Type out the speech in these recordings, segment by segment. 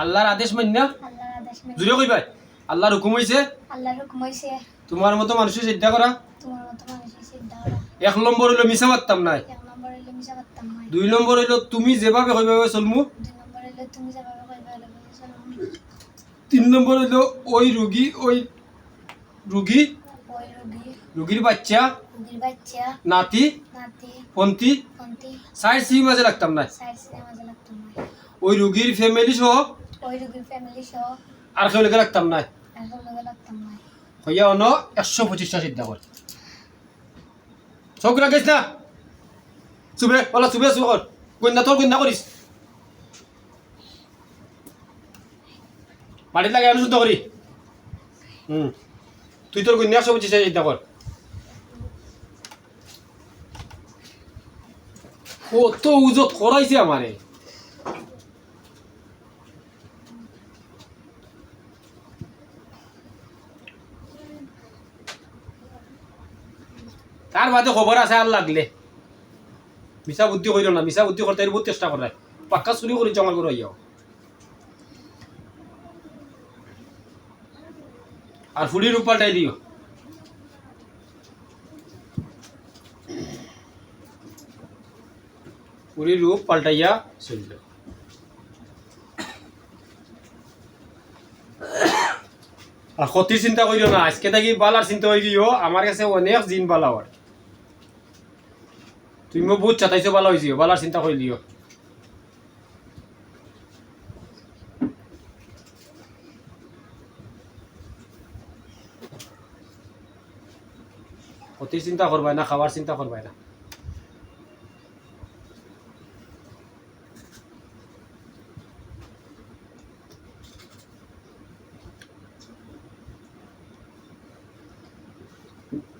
আল্লাহর আদেশ মান্য জুড়ে কই ভাই আল্লাহর হুকুম হইছে তোমার মতো মানুষের সিদ্ধা করা 1 নম্বর হইলো মিছা মারতাম নাই 2 নম্বর হইলো তুমি যেভাবে হইভাবে চলমু 3 নম্বর হইলো ওই রুগীর বাচ্চা নাতি পন্থী সাইড সি মাঝে লাগতাম না ওই রুগীর ফ্যামিলি সহ আর কেউ লেগে রাখতাম না হইয়া অন 125টা সিদ্ধা কর চোখ রাখিস না চুবে ওলা চুবে কর গন্যা তোর গন্যা করিস বাড়ির লাগে আমি শুদ্ধ করি তুই তোর গন্যা 125টা সিদ্ধা কর কত উজত করাইছে আমারে তার বাদে খবর আছে আর লাগলে মিছা বুদ্ধি করিল না মিছা বুদ্ধি করতে বহুত চেষ্টা করে পাক্কা চুরি করে জমা করে যাও আর ফুলির রূপ পাল্টাই দিও ফুলির রূপ পাল্টাইয়া চলিল আর ক্ষতির চিন্তা করিও না আজকে থাকি বালার চিন্তা হয়ে গিয়েও আমার কাছে অনেক জিন বালা হয় তুমি বহুত চাতাইছো বালা হয়েছিও বালার চিন্তা করিলিও ক্ষতির চিন্তা করবাই না খাবার চিন্তা করবাই না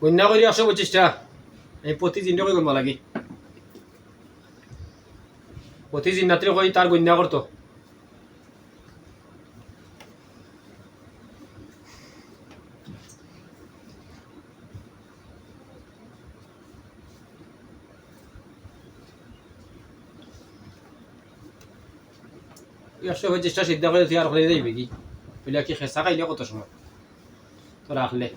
গন্যা করি 125টা এই প্রতি জিনটা কই করবা লাগে প্রতি জিন্নাত্রে কই তার গন্যা করতো একশো 125টা সিদ্ধা করে তুই আর হয়ে যাইবে কি বলে কি খেসা খাইলে কত সময় তো রাখলে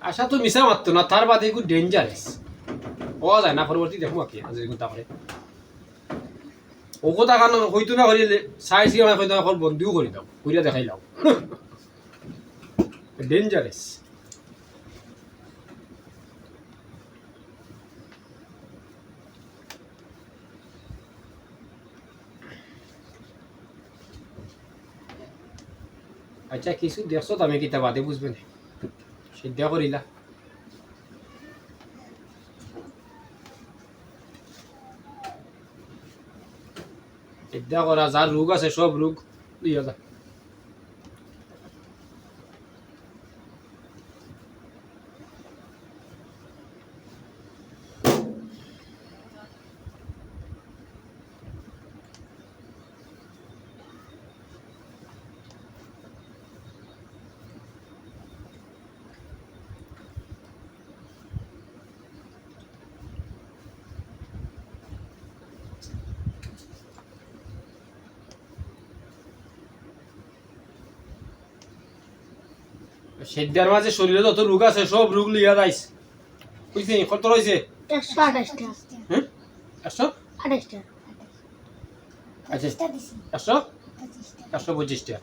আশা তো মিশা মারতো না তার বাদে খুব ডেঞ্জারাস হওয়া যায় না পরবর্তী দেখো কি আজ কথা করে ও কথা কারণ হইতো না করিলে চাইছি আমার হয়তো এখন বন্দিও করে দাও কইরা দেখাই লাও ডেঞ্জারাস আচ্ছা কিছু দেখছো আমি কিতা বাদে বুঝবে না সিদ্ধা করিলা সিদ্ধা করা যার রোগ আছে সব রোগ দিয়া যা সিদ্ধার মাঝে শরীরে যত রোগ আছে সব রোগ লিয়া যাইস বুঝলি কত রয়েছে 128টা হ্যাঁ 128টা আচ্ছা 125টা